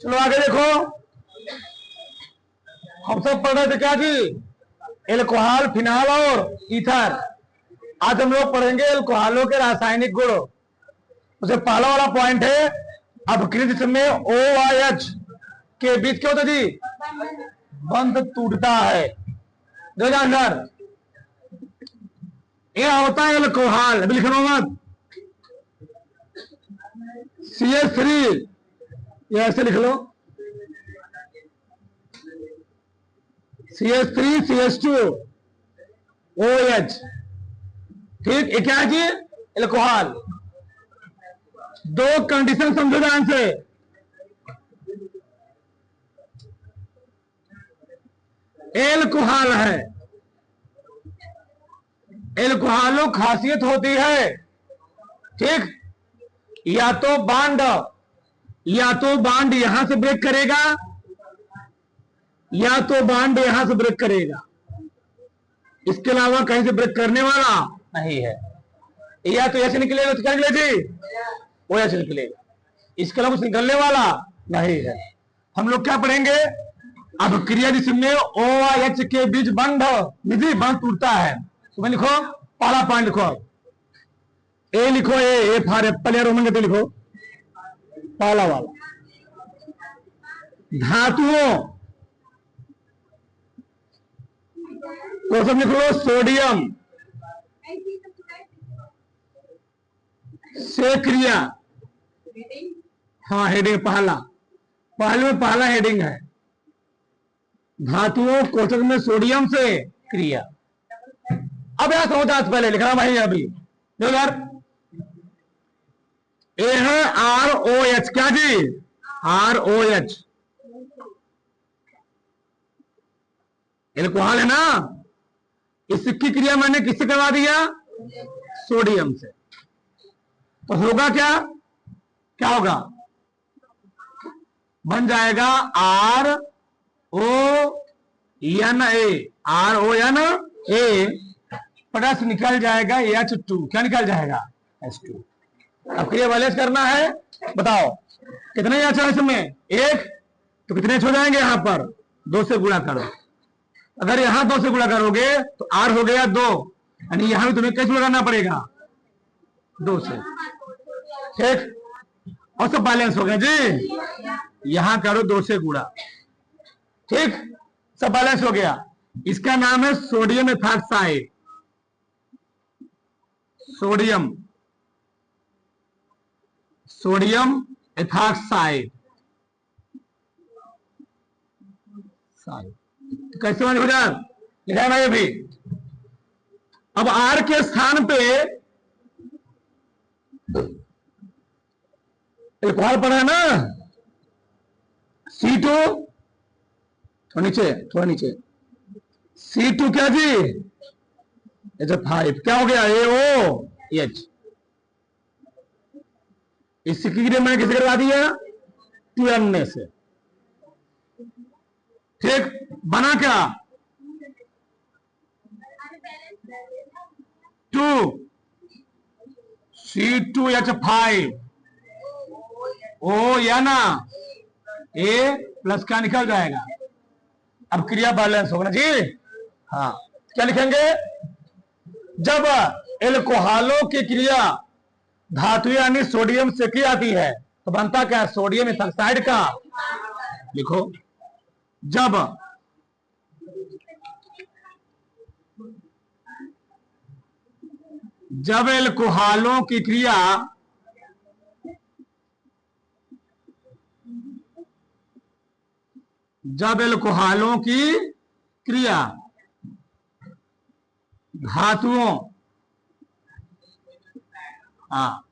चलो आगे देखो। हम सब पढ़ रहे थे क्या जी, एल्कोहल, फिनाल और ईथर। आज हम लोग पढ़ेंगे एल्कोहलों के रासायनिक गुण। उसे पहला वाला पॉइंट है, अपकृत में OH के बीच क्या होता है जी, बंध टूटता है। दो जानकर यह होता है एल्कोहल, अभी लिखना मत, CH3, ये ऐसे लिख लो, CH3 CH2 OH। ठीक, ये क्या है जी, एल्कोहल। दो कंडीशन समझो ध्यान से। एल्कोहल है, एल्कोहलों खासियत होती है, ठीक, या तो बांड यहां से ब्रेक करेगा, या तो बांड यहां से ब्रेक करेगा, इसके अलावा कहीं से ब्रेक करने वाला नहीं है। या तो ऐसे निकलेगा तो क्या निकले जी, वो ऐसे निकलेगा, इसके अलावा कुछ निकलने वाला नहीं है। हम लोग क्या पढ़ेंगे, अब क्रिया जिसमें OH के बीच बंध निधि बंध टूटता है। तो मैं लिखो, पहला पॉइंट लिखो, ए लिखो, ए फॉर एप्पल या रोमन गति लिखो, पहला वाला। धातुओं को सब लिख लो, सोडियम से क्रिया, हाँ हेडिंग पहला, पहले में पहला हेडिंग है, धातुओं कोष्ठक में सोडियम से क्रिया। अब यहां समझा, पहले लिखना भाई, अभी देखो यार, ए है ROH, क्या जी, ROH एल्कोहल है ना, इसकी क्रिया मैंने किससे करवा दिया, सोडियम से। तो होगा क्या, क्या होगा, बन जाएगा RONA, प्लस निकल जाएगा H2, क्या निकल जाएगा, H2। अब क्रिया बैलेंस करना है, बताओ कितने H है इसमें, एक, तो कितने H हो जाएंगे, यहां पर 2 से गुणा करो। अगर यहां 2 से गुणा करोगे तो R हो गया 2, यानी यहां भी तुम्हें कैसे लगाना पड़ेगा, 2 से, ठीक। और सब बैलेंस हो गया जी, यहां करो 2 से गुणा, ठीक, सब बैलेंस हो गया। इसका नाम है सोडियम एथॉक्साइड, सोडियम एथॉक्साइड। कैसे हो जाए, लिखा है ना ये भी। अब R के स्थान पे एल्कोहल पड़ा है ना, C2, थोड़ा नीचे, C2 क्या जी, H5, क्या हो गया, AOH। इसकी क्रिया मैंने किसे करवा दिया, 2N से, ठीक, बना क्या, 2 C2H5 O या ना, A प्लस क्या निकल जाएगा। अब क्रिया बैलेंस होगा जी, हाँ, क्या लिखेंगे, जब एल्कोहलों की क्रिया धातु यानी सोडियम से की जाती है तो बनता क्या है, सोडियम एथॉक्साइड का, लिखो, जब एल्कोहलों की क्रिया धातुओं, हाँ,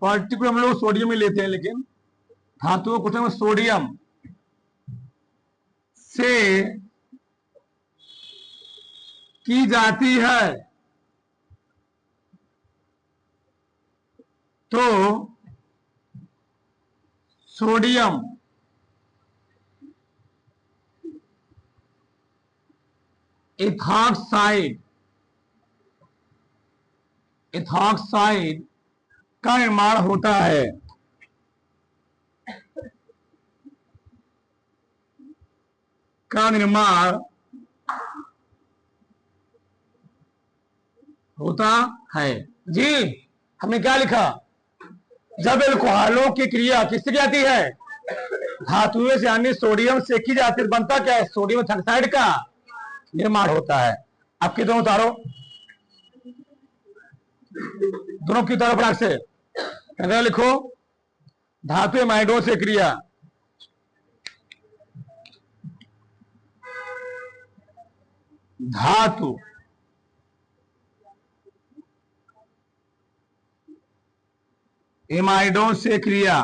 पर्टिकुलर हम लोग सोडियम ही लेते हैं, लेकिन धातुओं को सोडियम से की जाती है तो सोडियम एथॉक्साइड का निर्माण होता है। का निर्माण होता है। जी हमने क्या लिखा, जब एल्कोहलों की क्रिया किससे की जाती है, धातुओं से यानी सोडियम से की जाती है, बनता क्या है, सोडियम थाइऑक्साइड का निर्माण होता है। आपके दोनों उतारो, दोनों की उतारो फटाक से, अगर लिखो धातु एमाइडों से क्रिया, धातु एमाइडों से क्रिया,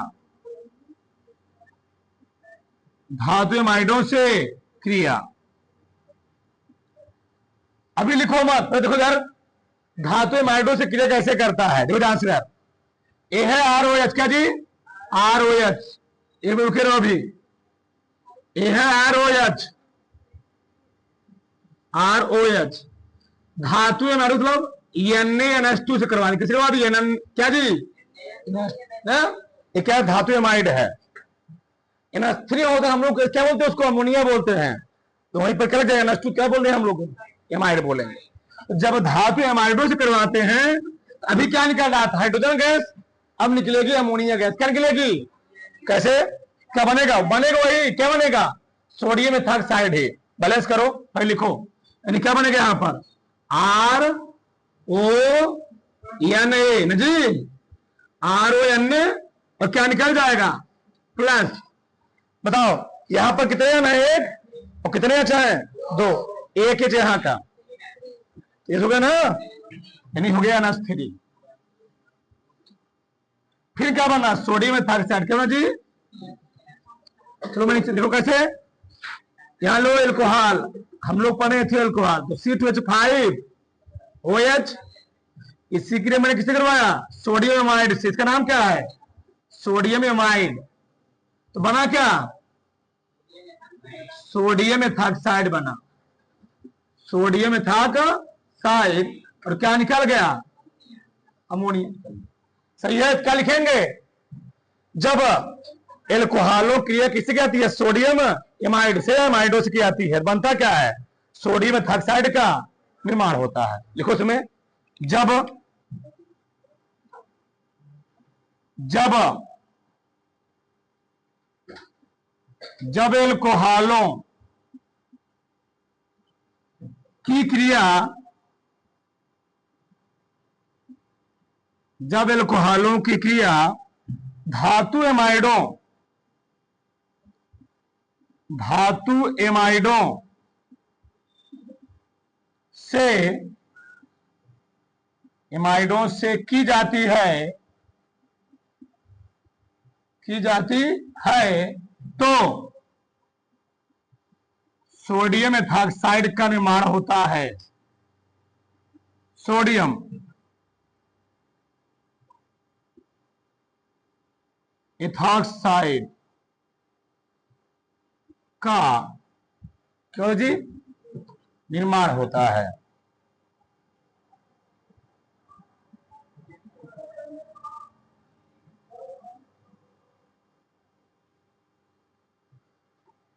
धातु एमाइडों से क्रिया। अभी लिखो मत, तो देखो यार धातु एमाइडों से क्रिया कैसे करता है, देखो ध्यान से यार, ये है ROH का जी, ROH, ये रुके रहो अभी, ये है ROH, ROH धातु एमाइडो मतलब NaNH2 से करवानी, किसके बाद NN क्या जी, ये क्या धातु एमाइड है, NH3 होता है, हम लोग क्या बोलते हैं उसको, अमोनिया बोलते हैं, तो वहीं पर क्या जाएगा NH2 क्या बोल रहे हैं हम लोग, एमाइड बोलेंगे। जब धातु एमाइडो से करवाते हैं, अभी क्या निकल रहा था, हाइड्रोजन गैस, अब निकलेगी अमोनिया गैस, क्या निकलेगी, कैसे, क्या बनेगा, बनेगा वही, क्या बनेगा, सोडियम एथॉक्साइड है। बैलेंस करो, पहले लिखो, यानी क्या बनेगा यहां पर RONA जी, RONA, और क्या निकल जाएगा प्लस, बताओ यहां पर कितने एन है, एक, और कितने एच है, दो, एक एच यहां का, ये हो गया ना, यानी हो गया NH3। फिर क्या बना, सोडियम एथॉक्साइड, क्या बना जी, चलो मैं देखो कैसे, यहां लो एल्कोहल, हम लोग पढ़े थे एल्कोहल, तो C2H5 OH, इसी क्रिया मैंने किससे करवाया, सोडियम एमाइड से, इसका नाम क्या है, सोडियम एमाइड, तो बना क्या, सोडियम एथॉक्साइड बना, सोडियम एथॉक्साइड, और क्या निकल गया, अमोनिया। सही है, क्या लिखेंगे, जब एल्कोहलों क्रिया किससे की आती है, सोडियम एमाइड से, एमाइडो से की आती है, बनता क्या है, सोडियम एथॉक्साइड का निर्माण होता है। लिखो इसमें, जब एल्कोहलों की क्रिया, जब एल्कोहलों की क्रिया धातु एमाइडों से की जाती है, तो सोडियम एथॉक्साइड का निर्माण होता है, सोडियम एथॉक्साइड का, क्यों जी, निर्माण होता है।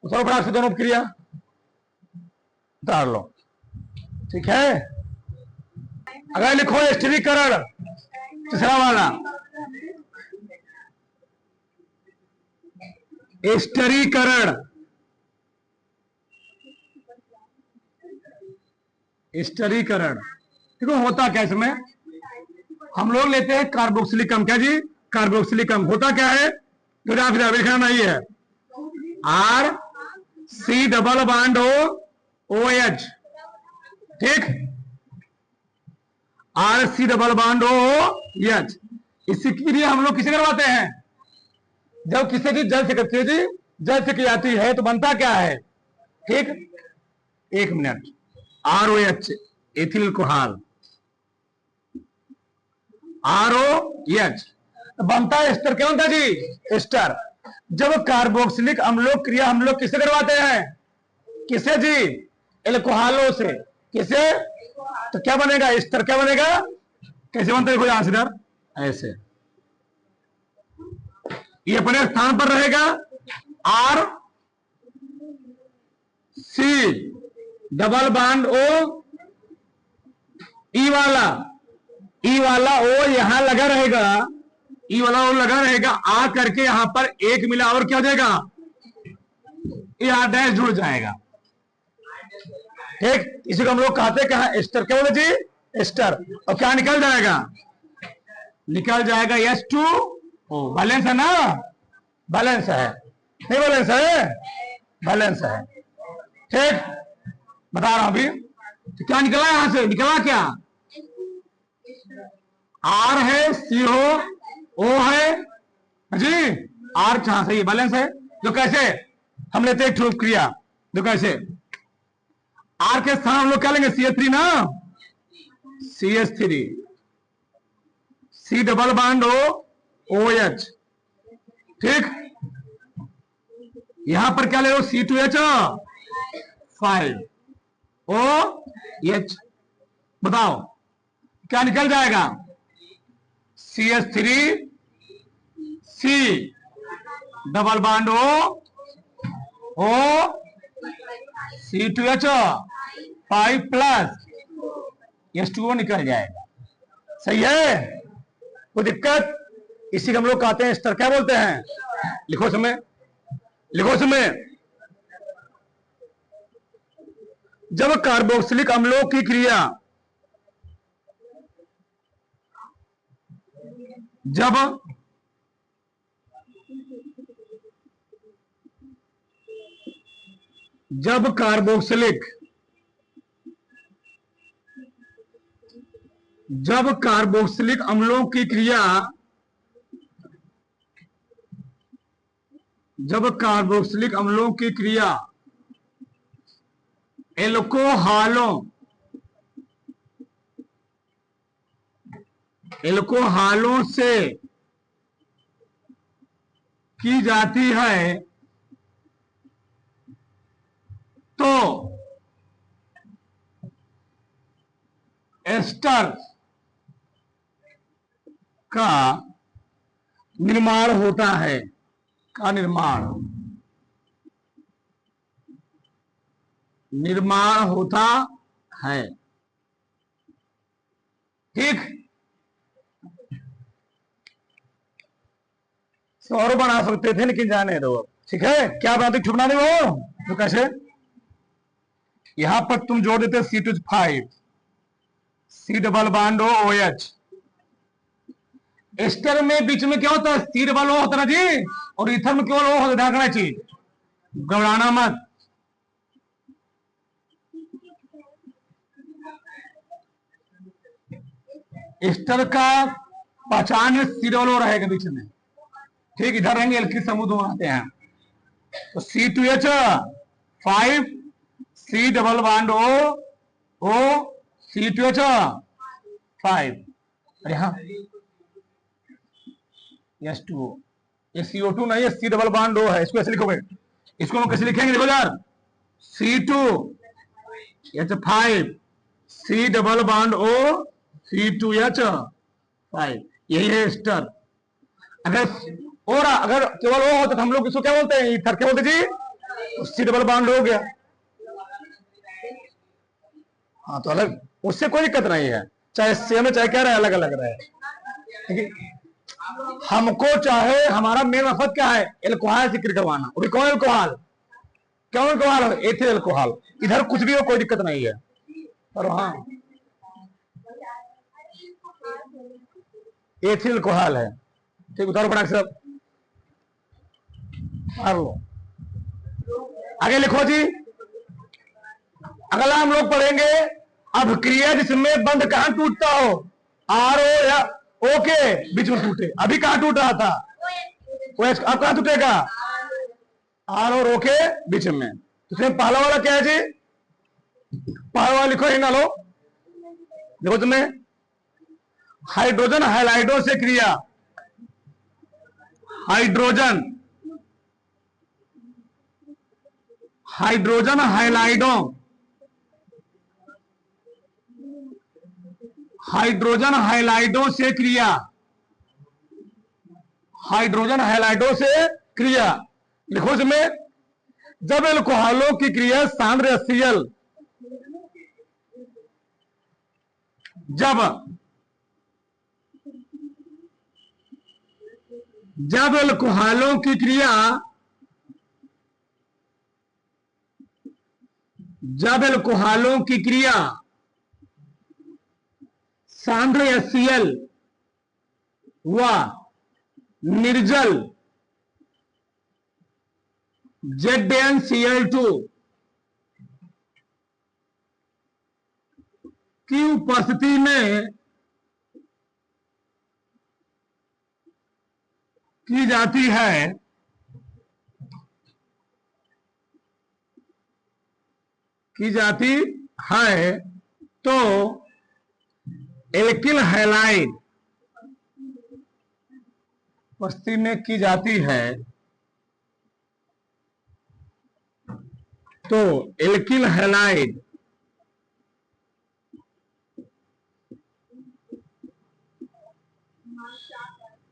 फटाक से दोनों क्रिया उतार लो, ठीक है। अगर लिखो स्थिरीकरण, तीसरा वाला स्थिरीकरण, स्थिरीकरण देखो होता क्या, इसमें हम लोग लेते हैं कार्बोक्सिलिक, क्या जी, कार्बोक्सिलिक, होता क्या है, जो लिखना नहीं है, RC डबल बॉन्ड OH, ठीक, RC डबल बॉन्ड OH, इसी के लिए हम लोग किसे करवाते हैं, जब किसी की जल से करती है जी, जल से की जाती है, तो बनता क्या है, ठीक, एक minute, ROH ethyl alcohol, ROH बनता है एस्टर, क्या बनता है जी, एस्टर। जब कार्बोक्सिलिक अम्लों क्रिया हम लोग किसे करवाते हैं, किसे जी, एल्कोहलों से, किसे, तो क्या बनेगा, एस्टर क्या बनेगा, कैसे बनता है, कोई आंसर ऐसे, ये अपने स्थान पर रहेगा, सी डबल बॉन्ड ओ, ई वाला ओ यहां लगा रहेगा, ई वाला ओ लगा रहेगा, आ करके यहां पर एक मिला और क्या हो जाएगा, ये आर डैश जुड़ जाएगा। ठीक, इसी को हम लोग कहते हैं क्या, एस्टर, क्या बोले जी, एस्टर। और क्या निकल जाएगा, निकल जाएगा H2O। बैलेंस है ना, बैलेंस है, नहीं बैलेंस है, बैलेंस है। ठीक, बता रहा हूं अभी। तो क्या निकला यहां से, निकला क्या, आर है, सी हो, ओ है जी, आर कहां से, ये बैलेंस है। जो कैसे हम लेते हैं ठोक क्रिया, जो कैसे आर के स्थान हम लोग क्या लेंगे, CH3 ना, CH3, C double bond O, OH। ठीक, यहां पर क्या ले लो, C2H5 OH। बताओ क्या निकल जाएगा, CH3 C double bond O C2H5 plus H2O निकल जाएगा। सही है, कोई दिक्कत, इसी को हम लोग कहते हैं एस्टर। क्या बोलते हैं, लिखो समय, लिखो समय। जब कार्बोक्सिलिक अम्लों की क्रिया, जब कार्बोक्सिलिक अम्लों की क्रिया, जब कार्बोक्सिलिक अम्लों की क्रिया एल्कोहलों से की जाती है तो एस्टर का निर्माण होता है, का निर्माण होता है। ठीक, और बना सकते थे लेकिन जाने दो। ठीक है, क्या बनाते, छुपना नहीं वो, तो कैसे यहां पर तुम जोड़ देते C2H5 C double bond OH। Ester में बीच में क्या होता है, C डबल O होता है ना जी, और ईथर में केवल O होता है, ध्यान रखना चीज, घबराना मत। एस्टर का पहचान C डबल O रहेगा बीच में। ठीक, इधर रहेंगे एल्किल समूह दो आते हैं, तो C2H5 C double bond O C2H5, यहां H2O, ये CO2 नहीं है, C डबल बॉन्ड O है। इसको ऐसे लिखोगे, इसको हम कैसे लिखेंगे, देखो यार, C2H5 C double bond O C2H5, यही है एस्टर। अगर केवल O होता तो हम लोग इसको क्या बोलते हैं, ईथर, क्या बोलते जी, C डबल बॉन्ड हो गया। हाँ, तो अलग, उससे कोई दिक्कत नहीं है, चाहे सेम है चाहे क्या रहे, अलग अलग रहे। हमको चाहे, हमारा मेन मकसद क्या है, एल्कोहल जिक्र करवाना। और कौन एल्कोहल, क्यों एल्कोहल, एथिल एल्कोहल। इधर कुछ भी हो कोई दिक्कत नहीं है, और हाँ एथिल एल्कोहल है। ठीक, उतारो फटाक सब, मार लो, आगे लिखो जी। अगला हम लोग पढ़ेंगे अभिक्रिया जिसमें बंध कहां टूटता हो, आर ओ या ओ के बीच में टूटे। अभी कहां टूट रहा था, अब कहां टूटेगा, आर और ओ के बीच में। इसमें पहला वाला क्या है जी, पहला वाला लिखो, ही ना लो, देखो तुम्हें, हाइड्रोजन हैलाइडो से क्रिया, हाइड्रोजन हैलाइडो, हाइड्रोजन हैलाइडो से क्रिया, हाइड्रोजन हैलाइडो से क्रिया। लिखो इसमें जब एल्कोहलों की क्रिया सांद्र HCl जब एल्कोहलों की क्रिया सांद्र HCl व निर्जल ZnCl2 की उपस्थिति में की जाती है तो एल्किल हैलाइड उपस्थिति में की जाती है तो एल्किल हैलाइड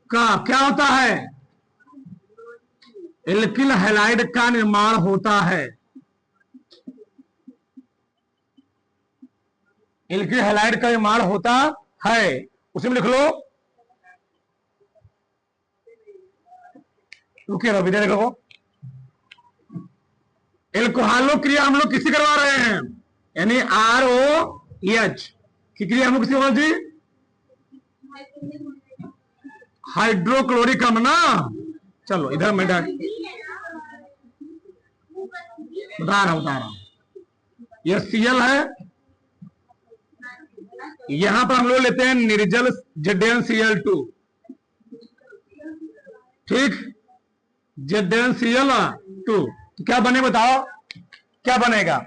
का क्या होता है? एल्किल हैलाइड का निर्माण होता है। एल्किल हैलाइड का निर्माण होता है, उसमें लिख लो, रुकिए ना विद्या देखो, एल्कोहलों क्रिया हम लोग किसी करवा रहे हैं, यानी ROH की क्रिया हम लोग किसी जी हाइड्रोक्लोरिक अम्ल ना। चलो इधर मैं बता रहा हूं, यह Cl है, यहां पर हम लोग लेते हैं निर्जल ZnCl2, ठीक, ZnCl2 तो क्या बने बताओ, क्या बनेगा?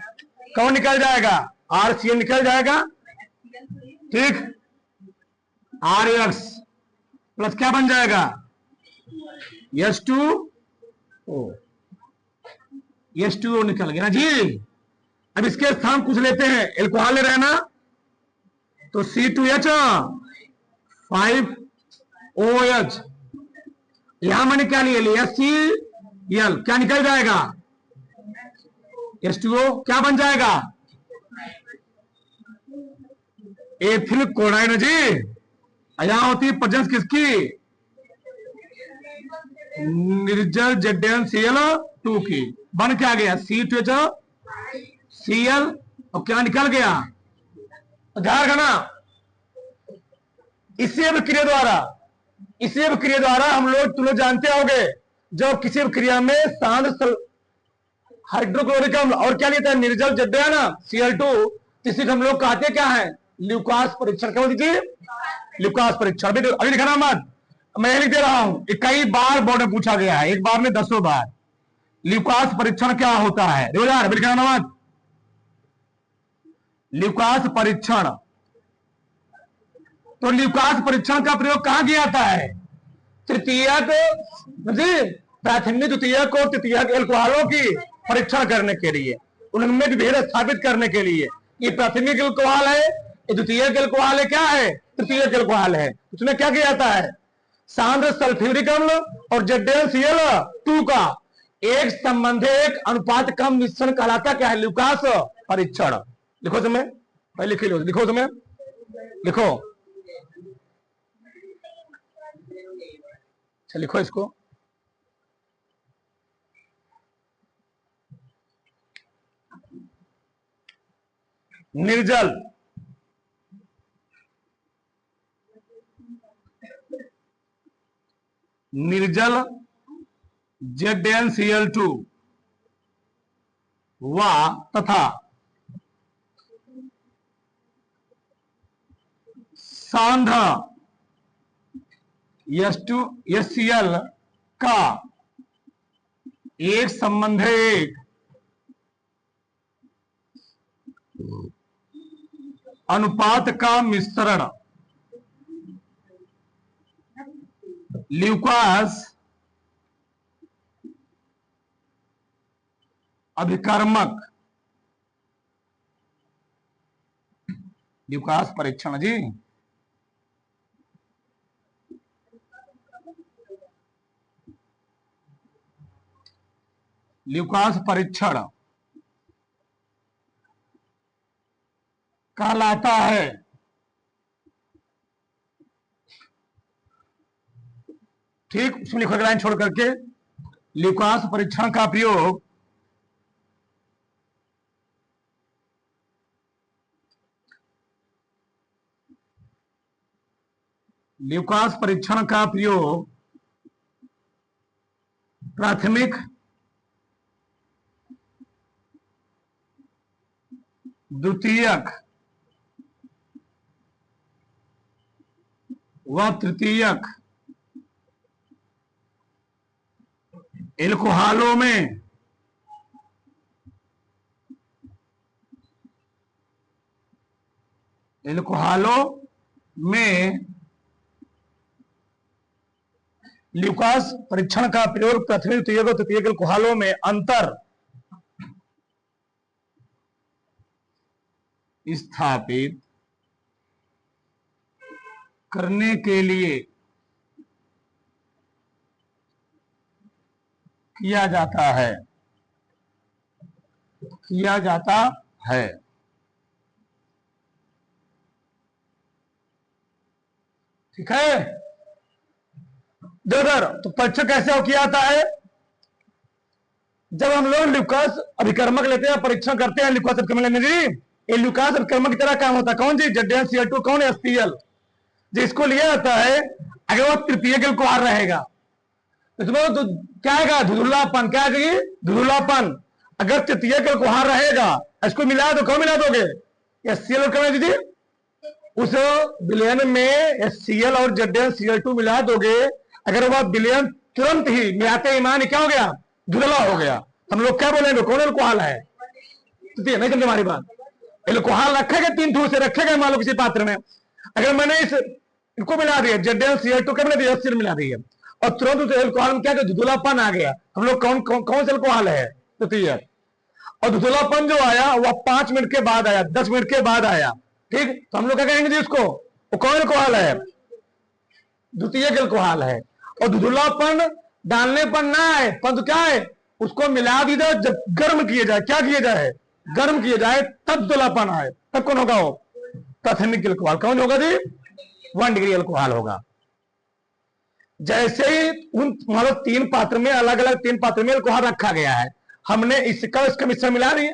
कौन निकल जाएगा? RCl निकल जाएगा, ठीक, RX प्लस क्या बन जाएगा? H2O निकल गया ना जी। अब इसके स्थान कुछ लेते हैं, एल्कोहल ले रहे हैं ना, तो C2H5OH, यहां मैंने क्या लिया Cl, क्या निकल जाएगा? H2O क्या बन जाएगा? एथिल क्लोराइड जी। यहां होती है प्रेजेंस किसकी? निर्जल ZnCl2 की, बन क्या गया? C2HCl और क्या निकल गया? ध्यान रखना, इसी अभिक्रिया द्वारा हम लोग, तुम लोग जानते होगे, जब किसी क्रिया में सांद्र हाइड्रोक्लोरिक अम्ल और क्या लेता है? निर्जल ZnCl2, इसी को हम लोग कहते क्या है? ल्यूकास परीक्षण। क्या बोलती थी? ल्यूकास परीक्षण। अभी लिखना मत, मैं लिख दे रहा हूं, कई बार बोर्ड में पूछा गया है, एक बार में 10 बार। ल्यूकास परीक्षण क्या होता है? अभी लिखना मत, ल्यूकास परीक्षण। तो ल्यूकास परीक्षण का प्रयोग कहां किया जाता है? तृतीयक, प्राथमिक, द्वितीयक और तृतीयक एल्कोहलों की परीक्षण करने के लिए, उनमें भेद स्थापित करने के लिए। ये प्राथमिक एल्कोहल है, ये द्वितीयक एल्कोहल है, क्या है? तृतीयक एल्कोहल है। उसमें क्या किया जाता है? सांद्र सल्फ्यूरिक अम्ल और ZnCl2 का एक संबंधित अनुपात का मिश्रण कहलाता क्या है? ल्यूकास परीक्षण। लिखो तुम्हें, पहले लिखो तुम्हें, लिखो, अच्छा लिखो इसको, निर्जल ZnCl2 व तथा सांद्र HCl का एक संबंधित अनुपात का मिश्रण ल्यूकास अभिकर्मक, ल्यूकास परीक्षण जी। ल्यूकास परीक्षण कहलाता है। ठीक, उसमें लिखो लाइन छोड़ करके, ल्यूकास परीक्षण का प्रयोग ल्यूकास परीक्षण का प्रयोग प्राथमिक, द्वितीयक व तृतीयक एल्कोहलों में ल्यूकास परीक्षण का प्रयोग प्राथमिक, द्वितीयक और तृतीयक एल्कोहलों में अंतर स्थापित करने के लिए किया जाता है। ठीक है, देखो तो परीक्षण कैसे हो किया जाता है? जब हम लोग ल्यूकास अभिकर्मक लेते हैं, परीक्षण करते हैं ल्यूकास अभिकर्मक लेने जी, ये ल्यूकास अभिकर्मक की तरह काम होता है। कौन जी? ZnCl2, कौन? HCl। जिसको लिया जाता है, अगर वो तृतीयक एल्कोहल रहेगा इसमें तो क्या आएगा? धुंधलापन। क्या आएगी? धुंधलापन। अगर तृतीयक एल्कोहल रहेगा, इसको मिला दो, कौन मिला दोगे? HCl करना दीजिए, उस विलयन में HCl और ZnCl2 मिला दोगे, अगर वह विलयन तुरंत ही मिलाते ही मान क्या हो गया? धुंधला हो गया। हम लोग क्या बोलेंगे? कौन एल्कोहल है? नहीं समझे हमारी बात? एल्कोहल रखेगा, 3 ठूस से रखेगा मान लो किसी पात्र में, अगर मैंने इनको मिला दिया, ZnCl2 क्या मिला दिया? HCl मिला दिया, और तुरंत उस एल्कोहल में क्या धुंधलापन आ गया। हम लोग कौन सा एल्कोहल है? तृतीयक। और धुंधलापन जो आया वह 5 मिनट के बाद आया, 10 मिनट के बाद आया। ठीक, तो हम लोग क्या कहेंगे जी उसको? वो कौन एल्कोहल है? द्वितीयक एल्कोहल है। और धुंधलापन डालने पर ना आए, परंतु क्या है? उसको मिला दी जाए, जब गर्म किए जाए, क्या किए जाए? गर्म किए जाए, तब धुंधलापन आए, तब कौन होगा? वो प्राथमिक एल्कोहल। कौन होगा जी? 1 डिग्री एल्कोहल होगा। जैसे ही उन मान लो 3 पात्र में, अलग अलग 3 पात्र में एल्कोहल रखा गया है, हमने इसका मिश्रण मिला दिया,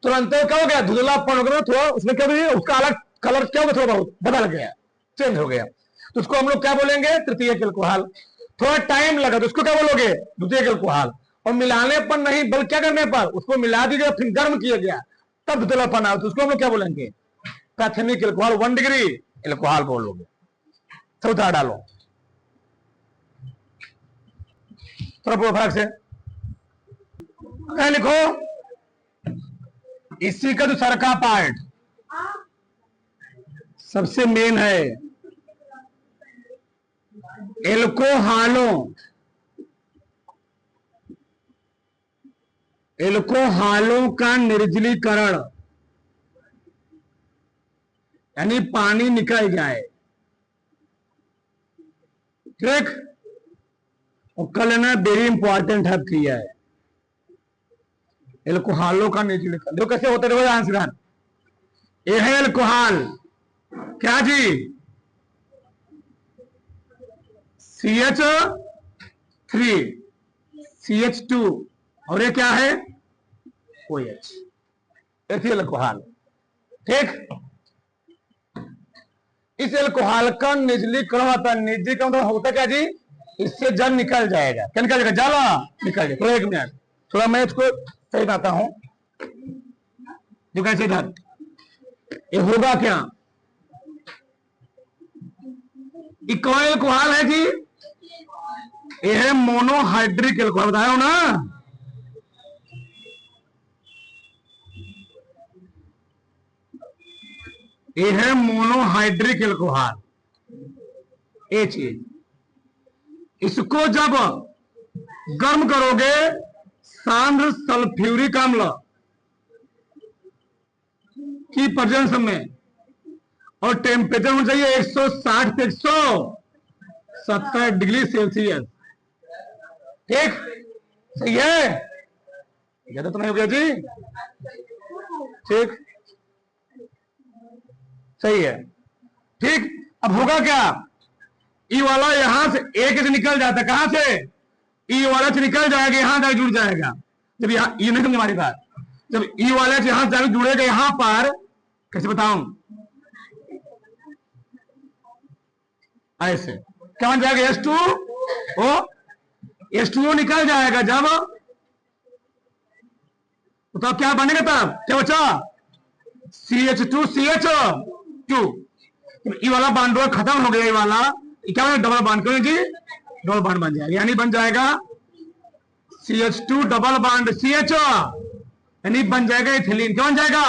तुरंत क्या हो गया? धुंधलापन हो गया। थोड़ा उसमें क्या हो, उसका अलग कलर क्या हो गया? थोड़ा बहुत बदल गया, चेंज हो गया, तो उसको हम लोग क्या बोलेंगे? तृतीयक एल्कोहल। थोड़ा टाइम लगा तो उसको क्या बोलोगे? द्वितीयक एल्कोहल। और मिलाने पर नहीं, बल्कि क्या करने पर? उसको मिला दीजिए, फिर गर्म किया गया, तब धुंधलापन आया, तो उसको हम लोग क्या बोलेंगे? प्राथमिक एल्कोहल, 1 डिग्री एल्कोहल बोलोगे। चौथा डालो थोड़ा फर्क से लिखो, इसी का दूसरा का पार्ट सबसे मेन है, एल्कोहलों का निर्जलीकरण, यानी पानी निकल जाए। ठीक, और कल ना वेरी इंपॉर्टेंट है किया है, एल्कोहलों का निर्जलीकरण। देखो कैसे होता है, आंसर ये है एल्कोहल, क्या जी? CH3 CH2, और ये क्या है? OH, ethyl alcohol. ठीक, इस एल्कोहल का निर्जलीकरण होता है। निर्जलीकरण होता क्या जी? इससे जल निकल जाएगा। क्या निकल जाएगा? जल निकल जाएगा। थोड़ा 1 मिनट, थोड़ा मैं इसको सही बताता हूं, जो कैसे इधर ये होगा क्या? ये कौन एल्कोहल है जी? ये है मोनोहाइड्रिक एल्कोहल, बताया हो ना? ये है मोनोहाइड्रिक एल्कोहल। ये चीज, इसको जब गर्म करोगे, सांद्र सल्फ्यूरिक अम्ल की प्रेजेंस में, और टेम्परेचर होना चाहिए 160 से 170 डिग्री सेल्सियस। ठीक, सही है? ज्यादा तो नहीं हो गया जी? ठीक, सही है। ठीक, अब होगा क्या, ई वाला यहां से एक से निकल जाता है, कहां से, ई वाला से निकल जाएगा, यहां जाकर जुड़ जाएगा। जब यहाँ ये नहीं समझ हमारी बात, जब ई वाले से यहां जाकर जुड़ेगा यहां पर, कैसे बताऊं, ऐसे क्या बन जाएगा, H2O, H2O निकल जाएगा जब, तो क्या बनेगा तब, क्या बचा, CH2CH2। ई वाला बॉन्ड खत्म हो गया, ये वाला क्या बनेगा, डबल बॉन्ड करेंगे, डबल बॉन्ड बन जाएगा, यानी बन जाएगा CH2 डबल बॉन्ड CH, यानी बन जाएगा इथिलीन, क्या बन जाएगा,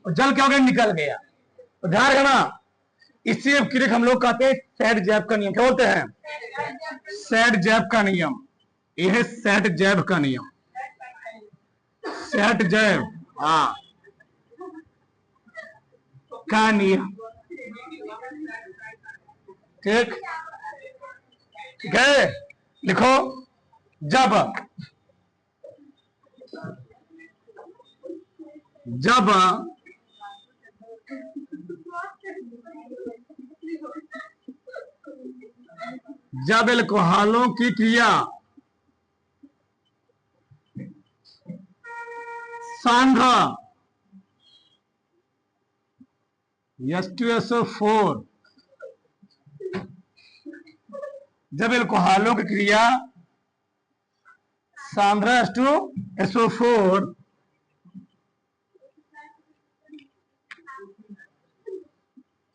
और जल क्या हो गया, निकल गया। तो ध्यान रखना, इसी क्रिक हम लोग कहते हैं सेट जैब का नियम, क्या बोलते हैं, सेट जैब का नियम, यह है सेट जैब का नियम, सेट जैब, हाँ, का नियम। ठीक, ठीक है, लिखो, जब जब जब अल्कोहलों की क्रिया सांद्र H2SO4, जब अल्कोहलों की क्रिया सांद्र H2SO4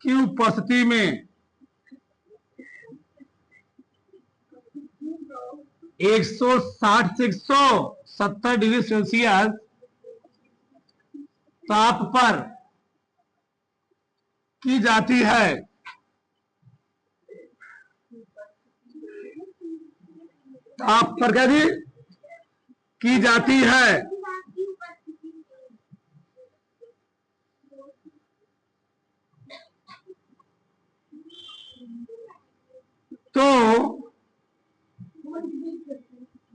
की उपस्थिति में 160 से 170 डिग्री सेल्सियस ताप पर की जाती है, ताप पर क्या जी की जाती है, तो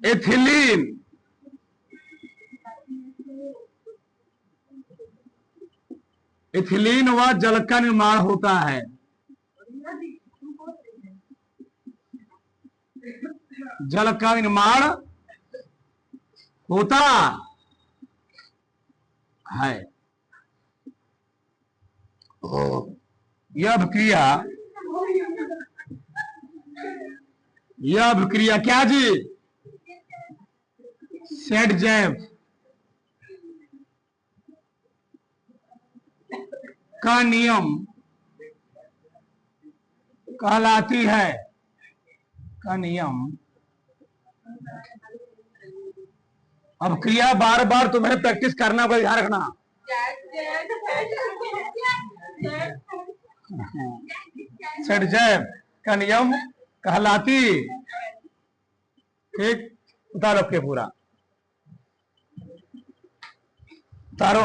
एथिलीन एथिलीन व जल का निर्माण होता है, जल का निर्माण होता है। यह अभिक्रिया क्या जी, सेट जैब का नियम कहलाती है, का नियम। अब क्रिया बार बार तुम्हें प्रैक्टिस करना होगा, ध्यान रखना, सेट जैब का नियम कहलाती। ठीक, उतारो के पूरा उतारो।